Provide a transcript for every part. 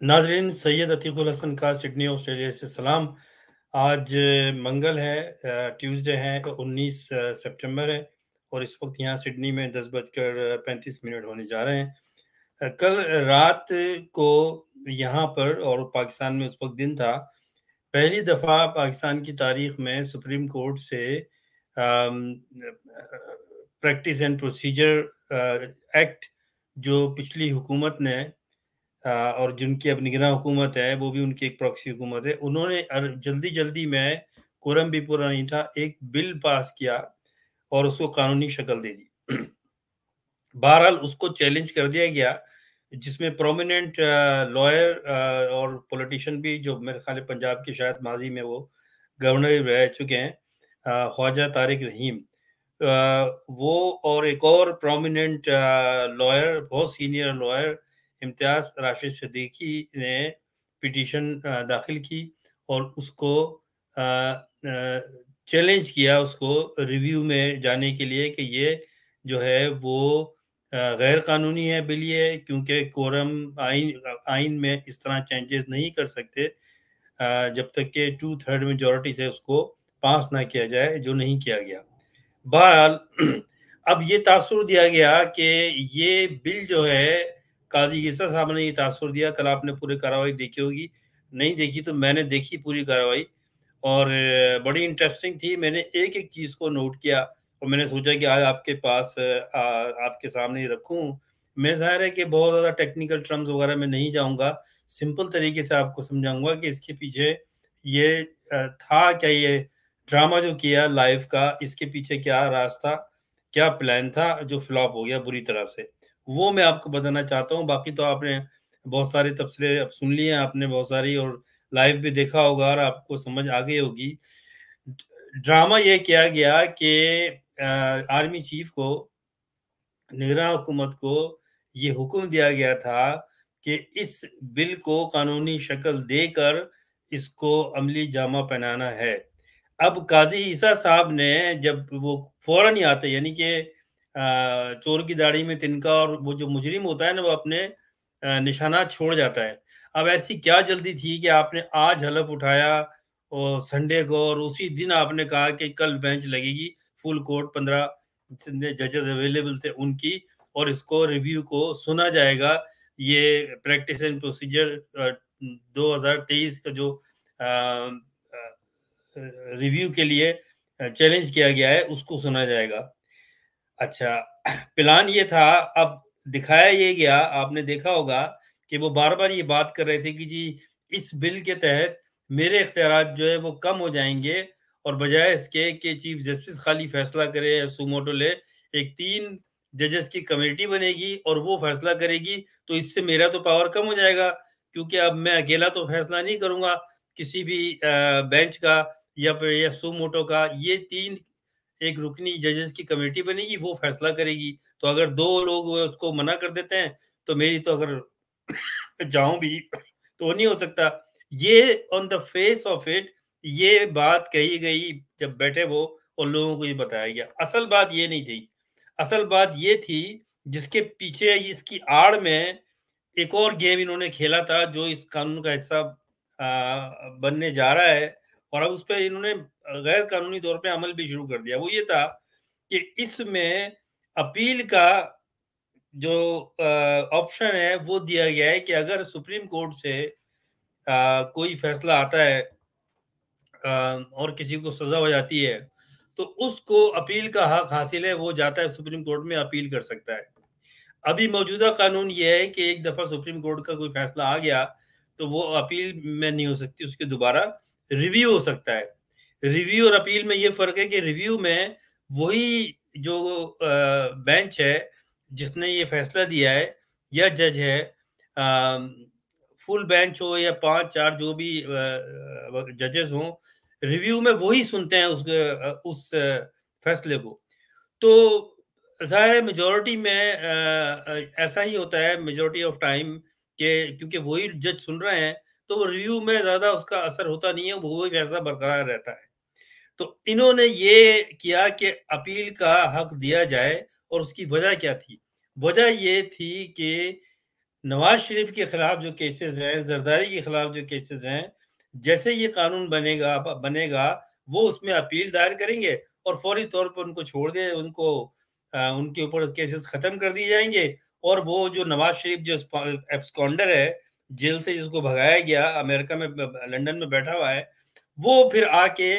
नाजरीन, सैयद अतीकुल हसन का Sydney Australia से सलाम। आज मंगल है, ट्यूसडे है, 19 सितंबर है और इस वक्त यहाँ सिडनी में 10:35 होने जा रहे हैं। कल रात को यहाँ पर और पाकिस्तान में उस वक्त दिन था, पहली दफ़ा पाकिस्तान की तारीख में सुप्रीम कोर्ट से प्रैक्टिस एंड प्रोसीजर एक्ट जो पिछली हुकूमत ने और जिनकी अब निगरान हुकूमत है, वो भी उनकी एक प्रॉक्सी हुकूमत है, उन्होंने जल्दी में कोरम भी पूरा नहीं था, एक बिल पास किया और उसको कानूनी शक्ल दे दी। बहरहाल उसको चैलेंज कर दिया गया, जिसमें प्रोमिनेंट लॉयर और पॉलिटिशियन भी, जो मेरे ख्याल है पंजाब के शायद माजी में वो गवर्नर रह चुके हैं, ख्वाजा तारिक रहीम, वो और एक और प्रोमिनेंट लॉयर, बहुत सीनियर लॉयर इम्तियाज राशिद सिद्दीकी ने पिटीशन दाखिल की और उसको चैलेंज किया, उसको रिव्यू में जाने के लिए कि ये जो है वो गैर कानूनी है बिल ये, क्योंकि कोरम आइन में इस तरह चेंजेस नहीं कर सकते जब तक कि 2/3 मेजॉरिटी से उसको पास ना किया जाए, जो नहीं किया गया। बहरहाल अब ये तासुर दिया गया कि ये बिल जो है, काजी ईसा साहब ने ये तासुर दिया। कल आपने पूरी कार्रवाई देखी होगी, नहीं देखी तो मैंने देखी पूरी कार्रवाई और बड़ी इंटरेस्टिंग थी। मैंने एक चीज़ को नोट किया और मैंने सोचा कि आज आपके पास आपके सामने ही रखूं। मैं ज़ाहिर है कि बहुत ज़्यादा टेक्निकल टर्म्स वगैरह में नहीं जाऊंगा, सिंपल तरीके से आपको समझाऊंगा कि इसके पीछे ये था क्या, ये ड्रामा जो किया लाइव का, इसके पीछे क्या राज था, क्या प्लान था जो फ्लॉप हो गया बुरी तरह से, वो मैं आपको बताना चाहता हूँ। बाकी तो आपने बहुत सारे तबसरे अब सुन लिए हैं आपने, बहुत सारी, और लाइव भी देखा होगा और आपको समझ आ गई होगी। ड्रामा ये किया गया कि आर्मी चीफ को, निगरान हुकूमत को ये हुक्म दिया गया था कि इस बिल को कानूनी शक्ल देकर इसको अमली जामा पहनाना है। अब काजी ईसा साहब ने, जब वो फौरन ही आते, यानी कि चोर की दाढ़ी में तिनका, और वो जो मुजरिम होता है ना, वो अपने निशाना छोड़ जाता है। अब ऐसी क्या जल्दी थी कि आपने आज हलफ उठाया और संडे को, और उसी दिन आपने कहा कि कल बेंच लगेगी, फुल कोर्ट, 15 जजेस अवेलेबल थे उनकी, और इसको रिव्यू को सुना जाएगा। ये प्रैक्टिस एंड प्रोसीजर 2023 का जो रिव्यू के लिए चैलेंज किया गया है, उसको सुना जाएगा। अच्छा, प्लान ये था। अब दिखाया ये गया, आपने देखा होगा कि वो बार बार ये बात कर रहे थे कि जी इस बिल के तहत मेरे इख्तियारात जो है वो कम हो जाएंगे, और बजाय इसके कि चीफ जस्टिस खाली फैसला करे या सुमोटो ले, एक 3 जजेस की कमेटी बनेगी और वो फैसला करेगी, तो इससे मेरा तो पावर कम हो जाएगा, क्योंकि अब मैं अकेला तो फैसला नहीं करूंगा किसी भी बेंच का या सुमोटो का। ये 3 एक रुकनी जजेस की कमेटी बनेगी, वो फैसला करेगी। तो अगर 2 लोग उसको मना कर देते हैं तो मेरी तो, अगर जाऊं भी तो नहीं हो सकता। ये on the face of it ये बात कही गई जब बैठे वो, और लोगों को ये बताया गया। असल बात ये नहीं थी, असल बात ये थी जिसके पीछे, इसकी आड़ में एक और गेम इन्होंने खेला था, जो इस कानून का हिस्सा बनने जा रहा है, और अब उस पर इन्होंने गैर कानूनी तौर पे अमल भी शुरू कर दिया। वो ये था कि इसमें अपील का जो ऑप्शन है वो दिया गया है कि अगर सुप्रीम कोर्ट से कोई फैसला आता है और किसी को सजा हो जाती है, तो उसको अपील का हक हासिल है, वो जाता है सुप्रीम कोर्ट में, अपील कर सकता है। अभी मौजूदा कानून ये है कि एक दफा सुप्रीम कोर्ट का कोई फैसला आ गया तो वो अपील में नहीं हो सकती, उसके दोबारा रिव्यू हो सकता है। रिव्यू और अपील में ये फर्क है कि रिव्यू में वही जो बेंच है जिसने ये फैसला दिया है, या जज है, फुल बेंच हो या 5-4 जो भी जजेस हों, रिव्यू में वही सुनते हैं उस फैसले को। तो ज़ाहिर है मेजॉरिटी में ऐसा ही होता है मेजॉरिटी ऑफ टाइम के, क्योंकि वही जज सुन रहे हैं, तो वो रिव्यू में ज़्यादा उसका असर होता नहीं है, वो वही फैसला बरकरार रहता है। तो इन्होंने ये किया कि अपील का हक दिया जाए, और उसकी वजह क्या थी? वजह ये थी कि नवाज शरीफ के खिलाफ जो केसेस हैं, जरदारी के खिलाफ जो केसेस हैं, जैसे ये कानून बनेगा बनेगा वो उसमें अपील दायर करेंगे और फौरी तौर पर उनको छोड़ दे, उनको उनके ऊपर केसेस खत्म कर दिए जाएंगे। और वो जो नवाज शरीफ जो एब्सकॉन्डर है, जेल से जिसको भगाया गया, अमेरिका में लंदन में बैठा हुआ है, वो फिर आके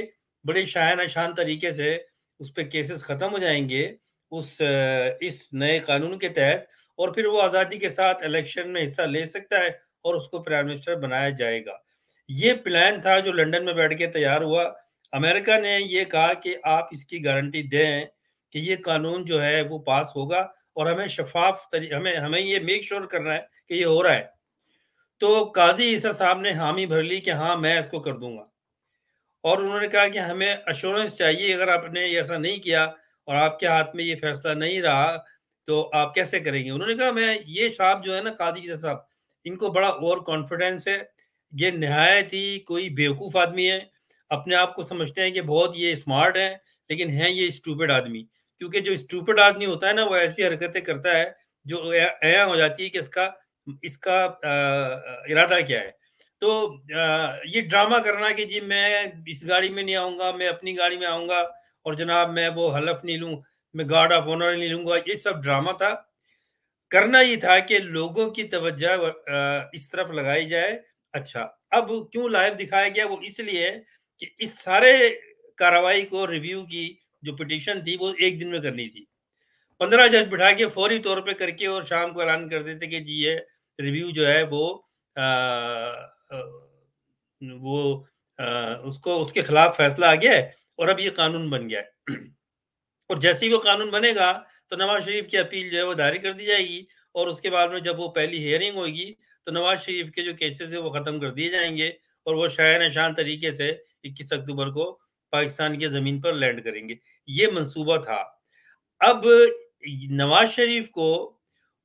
बड़े शायाना शान तरीके से उस पर केसेस खत्म हो जाएंगे उस इस नए कानून के तहत, और फिर वो आज़ादी के साथ इलेक्शन में हिस्सा ले सकता है और उसको प्राइम मिनिस्टर बनाया जाएगा। ये प्लान था जो लंदन में बैठ के तैयार हुआ। अमेरिका ने ये कहा कि आप इसकी गारंटी दें कि ये कानून जो है वो पास होगा और हमें शफाफ हमें हमें ये मेक श्योर करना है कि ये हो रहा है। तो काजी ईसा साहब ने हामी भर ली कि हाँ, मैं इसको कर दूंगा। और उन्होंने कहा कि हमें अश्योरेंस चाहिए, अगर आपने ऐसा नहीं किया और आपके हाथ में ये फैसला नहीं रहा तो आप कैसे करेंगे। उन्होंने कहा मैं ये साहब जो है ना, काजी साहब, इनको बड़ा ओवर कॉन्फिडेंस है, ये नहायत ही कोई बेवकूफ़ आदमी है, अपने आप को समझते हैं कि बहुत ये स्मार्ट है, लेकिन हैं ये स्टूपिड आदमी। क्योंकि जो स्टूपिड आदमी होता है ना, वो ऐसी हरकतें करता है जो ऐया हो जाती है कि इसका इसका इरादा क्या है। तो ये ड्रामा करना कि जी मैं इस गाड़ी में नहीं आऊंगा, मैं अपनी गाड़ी में आऊंगा और जनाब मैं वो हलफ नहीं लूं, मैं गार्ड ऑफ ऑनर नहीं लूंगा, ये सब ड्रामा था। करना ये था कि लोगों की तवज्जो इस तरफ लगाई जाए। अच्छा, अब क्यों लाइव दिखाया गया, वो इसलिए कि इस सारे कार्रवाई को रिव्यू की जो पिटीशन थी वो एक दिन में करनी थी। 15 जज बिठा के फौरी तौर पे करके और शाम को ऐलान कर देते कि जी ये रिव्यू जो है वो आ, आ, वो उसको उसके खिलाफ फैसला आ गया है और अब ये कानून बन गया है। और जैसे ही वो कानून बनेगा तो नवाज शरीफ की अपील जो है वो दायर कर दी जाएगी और उसके बाद में जब वो पहली हियरिंग होगी तो नवाज शरीफ के जो केसेस है वो खत्म कर दिए जाएंगे और वो शायन शान तरीके से 21 अक्टूबर को पाकिस्तान की जमीन पर लैंड करेंगे। ये मंसूबा था। अब नवाज शरीफ को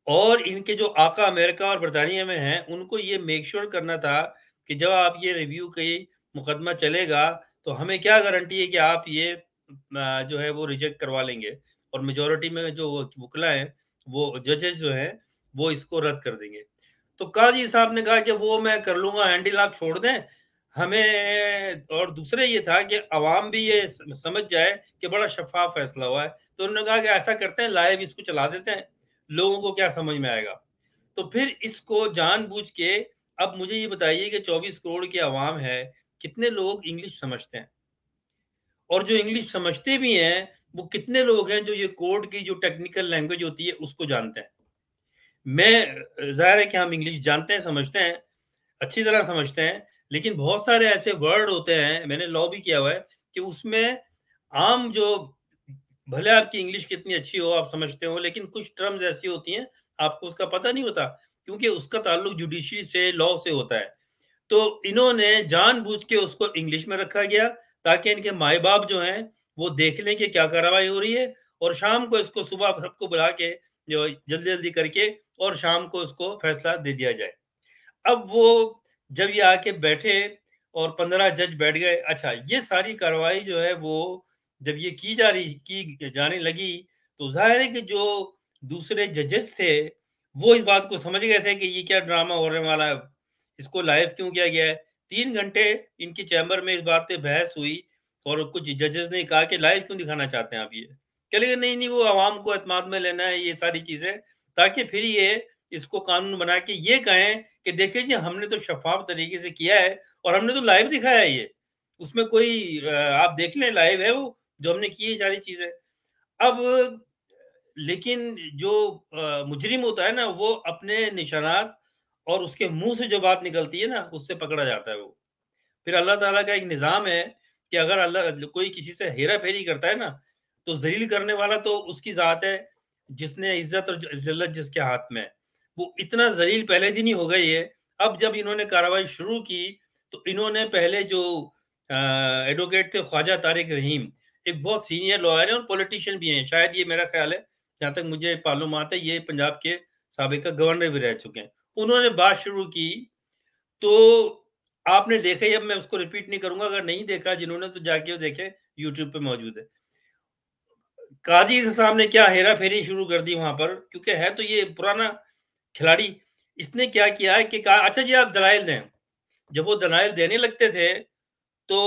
और इनके जो आका अमेरिका और बरतानिया में हैं उनको ये मेक श्योर करना था कि जब आप ये रिव्यू की मुकदमा चलेगा तो हमें क्या गारंटी है कि आप ये जो है वो रिजेक्ट करवा लेंगे और मेजोरिटी में जो वकला हैं, वो जजेस जो हैं, वो इसको रद्द कर देंगे। तो काजी साहब ने कहा कि वो मैं कर लूंगा, हैंडल आप छोड़ दें हमें। और दूसरे ये था कि अवाम भी ये समझ जाए कि बड़ा शफाफ फैसला हुआ है। तो उन्होंने कहा कि ऐसा करते हैं, लाइव इसको चला देते हैं, लोगों को क्या समझ में आएगा। तो फिर इसको जानबूझ के, अब मुझे ये बताइए कि 24 करोड़ की आवाम है, कितने लोग इंग्लिश समझते हैं, और जो इंग्लिश समझते भी हैं वो कितने लोग हैं जो ये कोर्ट की जो टेक्निकल लैंग्वेज होती है उसको जानते हैं। मैं जाहिर है कि हम इंग्लिश जानते हैं, समझते हैं, अच्छी तरह समझते हैं, लेकिन बहुत सारे ऐसे वर्ड होते हैं, मैंने लॉ भी किया हुआ है, कि उसमें आम जो, भले आपकी इंग्लिश कितनी अच्छी हो, आप समझते हो, लेकिन कुछ टर्म्स ऐसी होती हैं आपको उसका पता नहीं होता, क्योंकि उसका ताल्लुक जुडिशरी से, लॉ से होता है। तो इन्होंने जानबूझ के उसको इंग्लिश में रखा गया ताकि इनके माए बाप जो हैं वो देख लें कि क्या कार्रवाई हो रही है, और शाम को इसको सुबह सबको बुला के जो जल्दी जल्दी करके और शाम को उसको फैसला दे दिया जाए। अब वो जब ये आके बैठे और 15 जज बैठ गए, अच्छा ये सारी कार्रवाई जो है वो जब ये की जाने लगी तो जाहिर है कि जो दूसरे जजेस थे वो इस बात को समझ गए थे कि ये क्या ड्रामा होने वाला है, इसको लाइव क्यों किया गया है। 3 घंटे इनकी चैम्बर में इस बात पे बहस हुई और कुछ जजेस ने कहा कि लाइव क्यों दिखाना चाहते हैं आप ये, कह लगे नहीं नहीं वो आवाम को एतमाद में लेना है ये सारी चीजें, ताकि फिर ये इसको कानून बना के ये कहें कि देखिए जी हमने तो शफाफ तरीके से किया है और हमने तो लाइव दिखाया है ये, उसमें कोई आप देख लें लाइव है वो जो हमने की है सारी चीजें। अब लेकिन जो मुजरिम होता है ना वो अपने निशानात और उसके मुंह से जो बात निकलती है ना उससे पकड़ा जाता है वो। फिर अल्लाह ताला का एक निज़ाम है कि अगर अल्लाह कोई किसी से हेरा-फेरी करता है ना, तो ज़लील करने वाला तो उसकी ज़ात है, जिसने इज़्ज़त और ज़िल्लत जिसके हाथ में है। वो इतना ज़लील पहले दिन ही हो गई है। अब जब इन्होंने कार्रवाई शुरू की, तो इन्होंने पहले जो एडवोकेट थे ख्वाजा तारिक रहीम, एक बहुत सीनियर लॉयर हैं और पॉलिटिशियन भी हैं। शायद ये मेरा ख़्याल है, जहाँ तक मुझे मालूमात है, ये पंजाब के साबिक़ा गवर्नर भी रह चुके हैं। उन्होंने बात शुरू की, तो आपने देखा ही, अब मैं उसको रिपीट नहीं करूँगा, अगर नहीं देखा जिन्होंने तो जाके वो देखें, यूट्यूब पे मौजूद है। काजी साहब ने क्या हेरा-फेरी शुरू कर दी वहाँ पर, क्योंकि है तो ये पुराना खिलाड़ी। इसने क्या किया है कि कहा अच्छा जी आप दलाइल दें। जब वो दलाइल देने लगते थे तो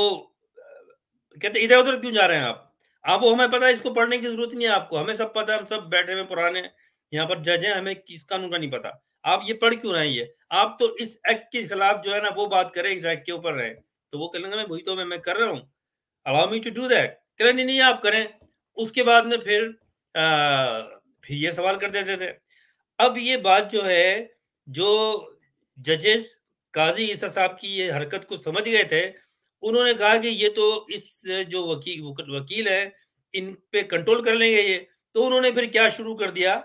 कहते इधर-उधर क्यों जा रहे हैं आप? आप वो हमें पता है इसको पढ़ने की ज़रूरत नहीं है आपको, हमें सब पता है, हम सब बैठे हुए पुराने यहाँ पर जज हैं, हमें किस कानून का नहीं पता। आप ये पढ़ क्यों रहे हैं ये? आप तो इस एक्ट के खिलाफ जो है ना वो बात करें, इस एक्ट के ऊपर रहें। तो वो कहेंगे मैं वही तो मैं कर रहा हूँ, allow me to do that. कह रहे नहीं, आप करें। उसके बाद में फिर ये सवाल कर देते थे। अब ये बात जो है, जो जजेस काज़ी ईसा साहब की ये हरकत को समझ गए थे, उन्होंने कहा कि ये तो इस जो वकील है, इन पे कंट्रोल कर लेंगे ये। तो उन्होंने फिर क्या शुरू कर दिया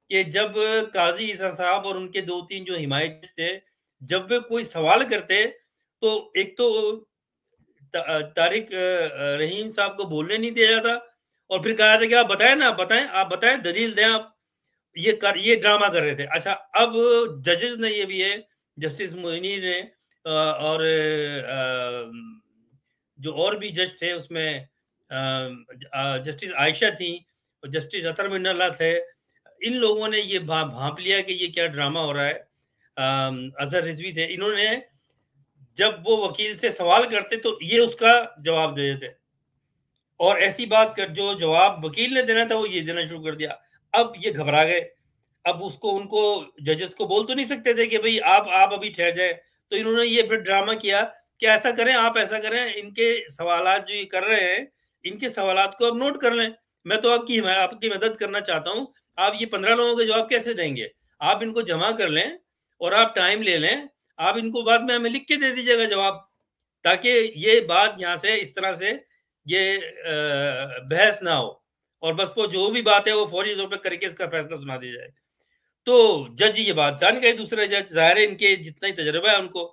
कि जब काज़ी ईसा साहब और उनके 2-3 जो हिमायती थे, जब वे कोई सवाल करते, तो एक तो तारिक रहीम साहब को बोलने नहीं दिया जाता और फिर कहा था कि आप बताएँ ना, आप बताएँ, दलील दें आप। ये ड्रामा कर रहे थे। अच्छा, अब जजेस ने ये भी है, जस्टिस मोइनी ने और जो और भी जज थे उसमें जस्टिस आयशा थी और जस्टिस अतर मिन्नाल्लाह थे। इन लोगों ने ये भाँप लिया कि ये क्या ड्रामा हो रहा है। अज़हर रिज़वी थे। इन्होंने जब वो वकील से सवाल करते तो ये उसका जवाब दे देते। और ऐसी बात कर जो जवाब वकील ने देना था वो ये देना शुरू कर दिया। अब ये घबरा गए। अब उसको उनको जजेस को बोल तो नहीं सकते थे कि भई आप अभी ठहर जाएँ। तो इन्होंने ये फिर ड्रामा किया कि ऐसा करें, आप ऐसा करें, इनके सवालात जो ये कर रहे हैं, इनके सवालात को आप नोट कर लें। मैं तो आपकी मदद करना चाहता हूँ। आप ये 15 लोगों के जवाब कैसे देंगे? आप इनको जमा कर लें और आप टाइम ले लें। आप इनको बाद में हमें लिख के दे दीजिएगा जवाब, ताकि ये बात यहाँ से इस तरह से ये बहस ना हो और बस वो जो भी बात है वो फौरी तौर पे करके इसका फैसला सुना दिया जाए। तो जज ये बात जान गए, दूसरे जज, ज़ाहिर है इनके जितना ही तजुर्बा है उनको।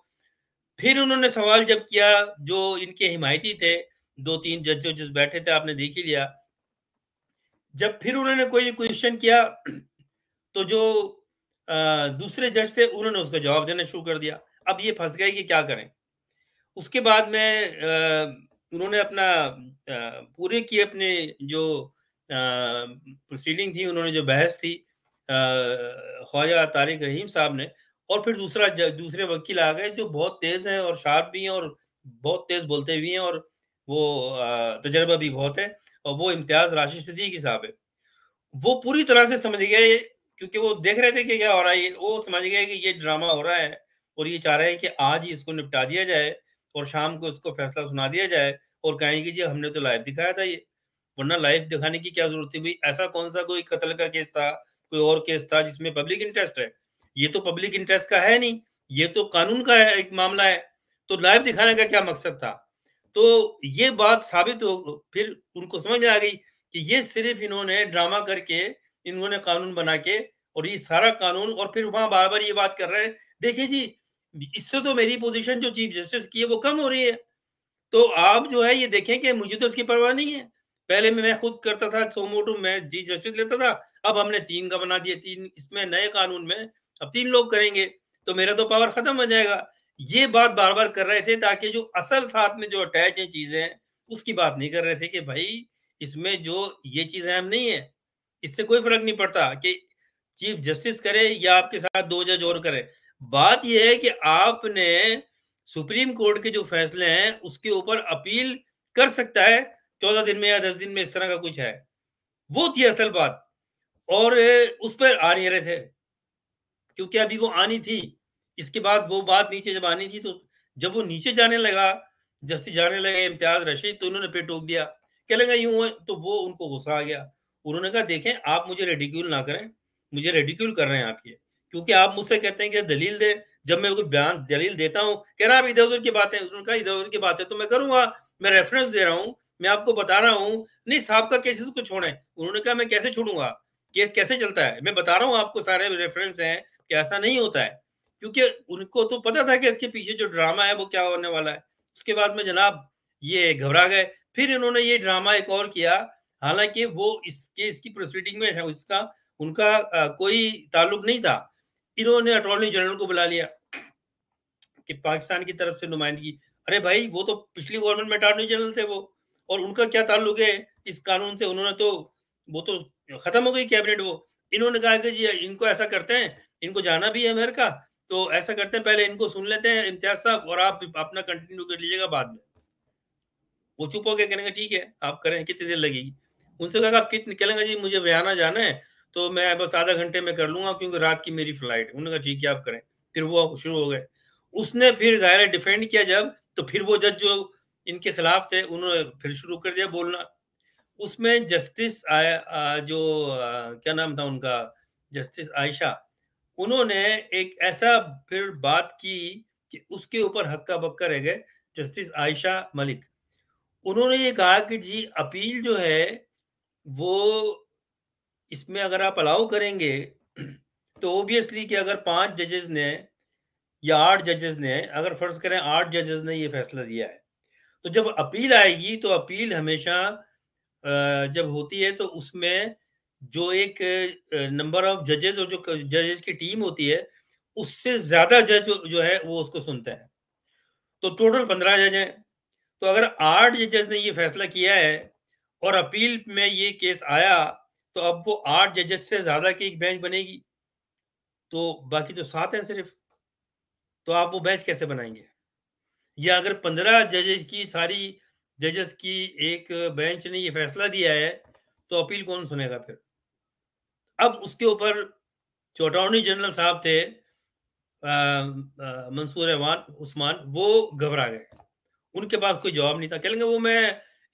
फिर उन्होंने सवाल जब किया, जो इनके हिमायती थे, 2-3 जज बैठे थे, आपने देख ही लिया। जब फिर उन्होंने कोई क्वेश्चन किया तो जो दूसरे जज थे उन्होंने उसका जवाब देना शुरू कर दिया। अब ये फँस गए कि क्या करें? उसके बाद में उन्होंने अपना पूरे की अपने जो प्रोसीडिंग थी, उन्होंने जो बहस थी ख्वाजा तारिक रहीम साहब ने, और फिर दूसरे वकील आ गए जो बहुत तेज़ हैं और शार्प भी हैं और बहुत तेज़ बोलते भी हैं और वो तजुर्बा भी बहुत है, और वो इम्तियाज़ राशिद सिद्दीकी साहब है। वो पूरी तरह से समझ गए, क्योंकि वो देख रहे थे कि क्या हो रहा है, ये वो समझ गए कि ये ड्रामा हो रहा है और ये चाह रहे हैं कि आज ही इसको निपटा दिया जाए और शाम को इसको फैसला सुना दिया जाए और कहें कि जी हमने तो लाइव दिखाया था ये, वरना लाइव दिखाने की क्या ज़रूरत थी भई? ऐसा कौन-सा कोई कत्ल का केस था, कोई और केस था जिसमें पब्लिक इंटरेस्ट है? ये तो पब्लिक इंटरेस्ट का है नहीं, ये तो कानून का है, एक मामला है, तो लाइव दिखाने का क्या मकसद था? तो ये बात साबित हो, फिर उनको समझ में आ गई कि ये सिर्फ़ इन्होंने ड्रामा करके, इन्होंने कानून बना के, और ये सारा कानून, और फिर वहाँ बार-बार ये बात कर रहे हैं, देखिए जी, इससे तो मेरी पोज़ीशन जो चीफ़ जस्टिस की है वो कम हो रही है। तो आप जो है ये देखें कि मुझे तो इसकी परवाह नहीं है। पहले मैं खुद करता था सो मोटो, मैं चीफ़ जस्टिस लेता था, अब हमने 3 का बना दिया, 3 इसमें नए कानून में अब 3 लोग करेंगे, तो मेरा तो पावर खत्म हो जाएगा। ये बात बार-बार कर रहे थे ताकि जो असल साथ में जो अटैच है चीज़ें, उसकी बात नहीं कर रहे थे कि भाई इसमें जो ये चीज़ अहम नहीं है। इससे कोई फ़र्क नहीं पड़ता कि चीफ़ जस्टिस करे या आपके साथ 2 जज और करें। बात ये है कि आपने सुप्रीम कोर्ट के जो फैसले हैं, उसके ऊपर अपील कर सकता है 14 दिन में या 10 दिन में, इस तरह का कुछ है। वो थी असल बात, और उस पर आ नहीं रहे थे, क्योंकि अभी वो आनी थी। इसके बाद वो बात नीचे जब आनी थी, तो जब वो नीचे जाने लगा, जस्टिस जाने लगे इम्तियाज़ रशीद, तो उन्होंने फिर टोक दिया। क्या लगा यूँ है, तो वो उनको गुस्सा आ गया। उन्होंने कहा देखें, आप मुझे रिडिक्यूल ना करें, मुझे रिडिक्यूल कर रहे हैं आप ये। क्योंकि आप मुझसे कहते हैं कि दलील दें, जब मैं कोई बयान दलील देता हूँ, कह रहा है आप इधर-उधर की बातें, उन्होंने कहा इधर-उधर की बातें तो मैं करूँगा, मैं रेफरेंस दे रहा हूँ, मैं आपको बता रहा हूँ, नहीं साहब का केसेस को छोड़ें। उन्होंने कहा मैं कैसे छोड़ूँगा? केस कैसे चलता है? मैं बता रहा हूँ आपको, सारे रेफरेंस हैं कि ऐसा नहीं होता है। क्योंकि उनको तो पता था कि इसके पीछे जो ड्रामा है वो क्या होने वाला है। उसके बाद में जनाब ये घबरा गए। फिर इन्होंने ये ड्रामा एक और किया, हालाँकि वो इस केस की प्रोसीडिंग में है, उसका उनका कोई ताल्लुक नहीं था। इन्होंने अटॉर्नी जनरल को बुला लिया कि पाकिस्तान की तरफ से नुमाइंदगी। अरे भाई, वो तो पिछली गवर्नमेंट में अटॉर्नी जनरल थे वो, और उनका क्या ताल्लुक है इस कानून से? उन्होंने तो, वो तो खत्म हो गई कैबिनेट वो। इन्होंने कहा कि जी इनको ऐसा करते हैं, इनको जाना भी है अमेरिका, तो ऐसा करते हैं पहले इनको सुन लेते हैं इम्तियाज़ साहब और आप अपना कंटिन्यू कर लीजिएगा बाद में। वो चुप हो के कहेंगे ठीक है, आप करें, कितनी देर लगेगी? उनसे कहा आप कितनी कहेंगे जी मुझे बयाना जाना है, तो मैं बस आधा घंटे में कर लूँगा क्योंकि रात की मेरी फ्लाइट है। उन्होंने कहा ठीक है आप करें। फिर वो शुरू हो गए। उसने फिर ज़ाहिर है डिफेंड किया जब, तो फिर वो जज जो इनके खिलाफ थे उन्होंने फिर शुरू कर दिया बोलना। उसमें जस्टिस जो क्या नाम था उनका, जस्टिस आयशा, उन्होंने एक ऐसा फिर बात की कि उसके ऊपर हक्का-बक्का रह गए, जस्टिस आयशा मलिक। उन्होंने ये कहा कि जी अपील जो है, वो इसमें अगर आप अलाउ करेंगे, तो ऑब्वियसली कि अगर 5 जजेस ने या 8 जजेस ने, अगर फ़र्ज़ करें 8 जजेस ने ये फ़ैसला दिया है, तो जब अपील आएगी, तो अपील हमेशा जब होती है तो उसमें जो एक नंबर ऑफ जजेस और जो जजेस की टीम होती है, उससे ज़्यादा जज जो है वो उसको सुनते हैं। तो टोटल 15 जज हैं। तो अगर 8 जजेस ने ये फैसला किया है और अपील में ये केस आया, तो अब वो 8 जजेस से ज़्यादा की एक बेंच बनेगी। तो बाकी तो 7 हैं सिर्फ़। तो आप वो बेंच कैसे बनाएँगे? या अगर 15 जजेस की सारी जजेस की एक बेंच ने ये फैसला दिया है, तो अपील कौन सुनेगा फिर? अब उसके ऊपर जो अटॉर्नी जनरल साहब थे मंसूर उस्मान, वो घबरा गए। उनके पास कोई जवाब नहीं था। कह लेंगे वो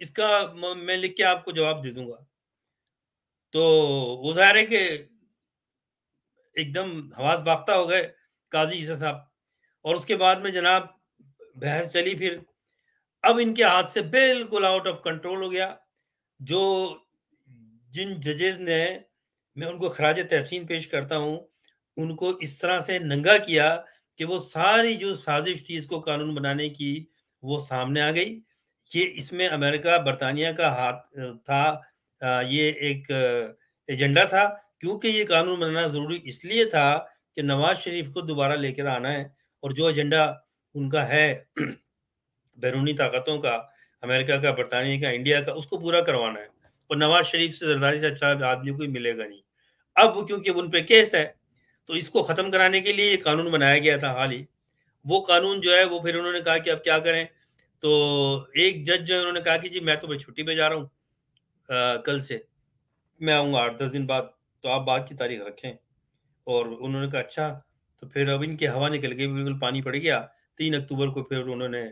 इसका मैं लिख के आपको जवाब दे दूँगा। तो वो ज़ाहिर है कि एकदम हवास बाख्ता हो गए काज़ी ईसा साहब, और उसके बाद में जनाब बहस चली फिर। अब इनके हाथ से बिल्कुल आउट ऑफ कंट्रोल हो गया। जो जिन जजेस ने, मैं उनको खराज तहसीन पेश करता हूँ, उनको इस तरह से नंगा किया कि वो सारी जो साजिश थी इसको कानून बनाने की, वो सामने आ गई। ये इसमें अमेरिका, बरतानिया का हाथ था। ये एक एजेंडा था, क्योंकि ये कानून बनाना ज़रूरी इसलिए था कि नवाज़ शरीफ को दोबारा लेकर आना है, और जो एजेंडा उनका है बैरूनी ताकतों का, अमेरिका का, बरतानिया का, इंडिया का, उसको पूरा करवाना है, और नवाज़ शरीफ से ज़रदारी से अच्छा आदमी कोई मिलेगा नहीं। अब क्योंकि उन पे केस है, तो इसको ख़त्म कराने के लिए ये कानून बनाया गया था हाल ही। वो कानून जो है वो फिर उन्होंने कहा कि अब क्या करें? तो एक जज जो है उन्होंने कहा कि जी मैं तो भाई छुट्टी पे जा रहा हूँ कल से, मैं आऊँगा 8-10 दिन बाद, तो आप बाद की तारीख रखें। और उन्होंने कहा अच्छा, तो फिर अब इनकी हवा निकल गई, बिल्कुल पानी पड़ गया। 3 अक्टूबर को फिर उन्होंने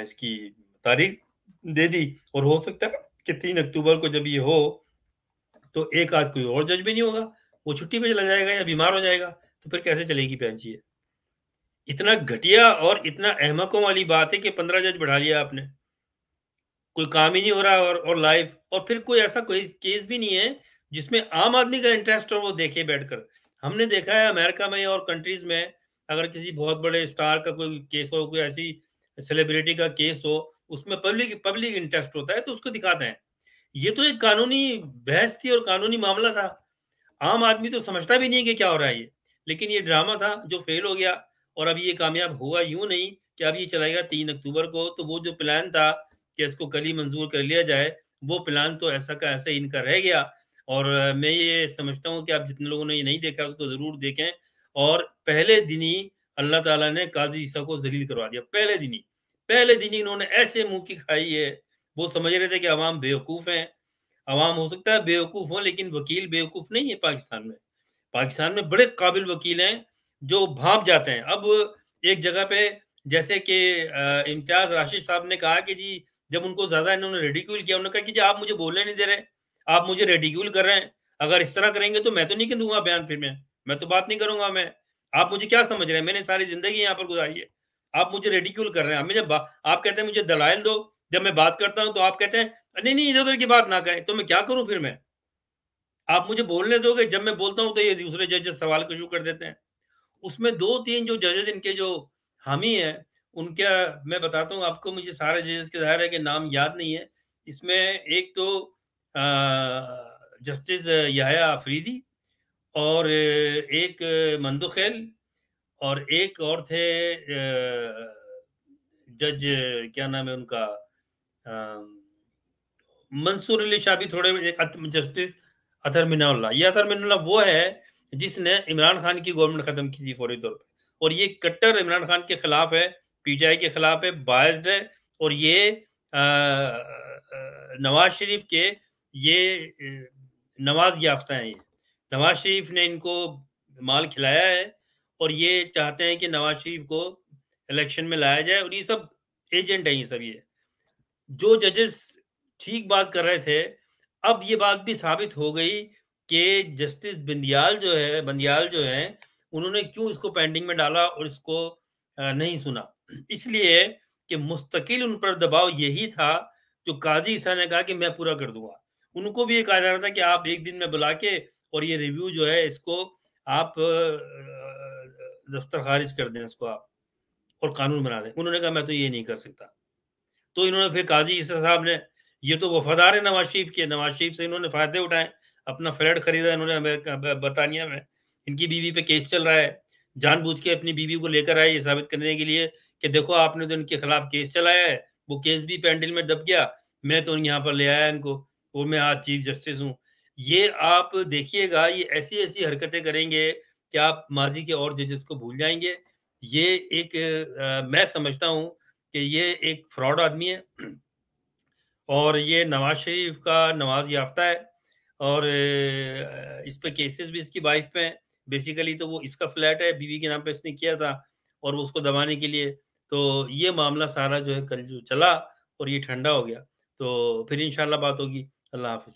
इसकी तारीख दे दी, और हो सकता है कि 3 अक्टूबर को जब ये हो, तो एक आध कोई और जज भी नहीं होगा, वो छुट्टी पे चला जाएगा या बीमार हो जाएगा, तो फिर कैसे चलेगी बेंच ये? इतना घटिया और इतना अहमकों वाली बात है कि 15 जज बढ़ा लिया आपने। कोई काम ही नहीं हो रहा, और लाइव, और फिर कोई ऐसा कोई केस भी नहीं है जिसमें आम आदमी का इंटरेस्ट हो वो देखे बैठकर। हमने देखा है अमेरिका में और कंट्रीज में, अगर किसी बहुत बड़े स्टार का कोई केस हो, कोई ऐसी सेलिब्रिटी का केस हो, उसमें पब्लिक पब्लिक इंटरेस्ट होता है तो उसको दिखाते हैं। ये तो एक कानूनी बहस थी और कानूनी मामला था। आम आदमी तो समझता भी नहीं कि क्या हो रहा है ये। लेकिन ये ड्रामा था जो फेल हो गया, और अब ये कामयाब हुआ यूँ नहीं कि अब ये चलाएगा 3 अक्टूबर को, तो वो जो प्लान था कि इसको कल ही मंज़ूर कर लिया जाए, वो प्लान तो ऐसा का ऐसा ही इनका रह गया। और मैं ये समझता हूँ कि आप जितने लोगों ने ये नहीं देखा उसको ज़रूर देखें, और पहले दिन ही अल्लाह ताला ने काज़ी ईसा को ज़लील करवा दिया, पहले दिन ही इन्होंने ऐसे मुँह की खाई है, वो समझ रहे थे कि अवाम बेवकूफ़ हैं। अवाम हो सकता है बेवकूफ़ हो, लेकिन वकील बेवकूफ़ नहीं है पाकिस्तान में। पाकिस्तान में बड़े काबिल वकील हैं, जो भाँप जाते हैं। अब एक जगह पे जैसे कि इम्तियाज़ राशिद साहब ने कहा कि जी, जब उनको ज़्यादा इन्होंने रिडिक्यूल किया, उन्होंने कहा कि जी आप मुझे बोलने नहीं दे रहे, आप मुझे रिडिक्यूल कर रहे हैं। अगर इस तरह करेंगे तो मैं तो नहीं दूँगा बयान फिर मैं तो बात नहीं करूँगा मैं। आप मुझे क्या समझ रहे हैं? मैंने सारी ज़िंदगी यहाँ पर गुज़ारी है। आप मुझे रिडिक्यूल कर रहे हैं। मुझे बा आप कहते हैं मुझे दलाइल दो, जब मैं बात करता हूँ तो आप कहते हैं, नहीं, नहीं, इधर-उधर की बात ना करें, तो मैं क्या करूँ फिर मैं? आप मुझे बोलने दोगे? जब मैं बोलता हूँ तो ये दूसरे जजेस सवाल को शुरू कर देते हैं। उसमें 2-3 जो जजेस इनके जो हामी हैं, उनका मैं बताता हूँ आपको, मुझे सारे जजेस के ज़ाहिर है कि नाम याद नहीं है। इसमें एक तो जस्टिस याह्या अफरीदी, और एक मंदुखैल, और एक और थे जज, क्या नाम है उनका, अ, मंसूर अली शाह भी थोड़े, एक जस्टिस अतहर मिनाउल्लाह। ये अतहर मिनाउल्लाह वो है जिसने इमरान खान की गवर्नमेंट खत्म की थी फौरी तौर पे, और ये कट्टर इमरान खान के खिलाफ है, पीटीआई के खिलाफ है, बायस्ड है, और ये नवाज शरीफ के ये नवाज याफ्ता हैं। ये नवाज शरीफ ने इनको माल खिलाया है और ये चाहते हैं कि नवाज शरीफ को इलेक्शन में लाया जाए, और ये सब एजेंट है। ये सब ये जो जजेस ठीक बात कर रहे थे, अब ये बात भी साबित हो गई कि जस्टिस बंदियाल जो है, उन्होंने क्यों इसको पेंडिंग में डाला और इसको नहीं सुना। इसलिए कि मुस्तकिल उन पर दबाव यही था, जो काजी ईसा ने कहा कि मैं पूरा कर दूंगा। उनको भी ये कहा जा रहा था कि आप एक दिन में बुला के और ये रिव्यू जो है इसको आप दफ्तर खारिज कर दें, इसको आप और कानून बना दें। उन्होंने कहा मैं तो ये नहीं कर सकता। तो इन्होंने फिर काजी ईसा साहब ने, ये तो वफादार है नवाज शरीफ के, नवाज शरीफ से इन्होंने फायदे उठाए, अपना फ्लैट खरीदा इन्होंने अमेरिका बरतानिया में, इनकी बीवी पे केस चल रहा है, जानबूझ के अपनी बीवी को लेकर आए ये साबित करने के लिए कि देखो आपने तो इनके खिलाफ केस चलाया है, वो केस भी पेंडिल में दब गया, मैं तो यहाँ पर ले आया इनको, वो मैं आज चीफ जस्टिस हूँ। ये आप देखिएगा, ये ऐसी ऐसी हरकतें करेंगे कि आप माजी के और जजेस को भूल जाएंगे। ये एक मैं समझता हूँ कि ये एक फ्रॉड आदमी है और ये नवाज शरीफ का नवाज याफ्ता है, और इस पे केसेस भी इसकी वाइफ पे हैं। बेसिकली तो वो इसका फ्लैट है, बीवी के नाम पे इसने किया था और वो उसको दबाने के लिए। तो ये मामला सारा जो है कल जो चला और ये ठंडा हो गया। तो फिर इंशाल्लाह बात होगी। अल्लाह हाफिज।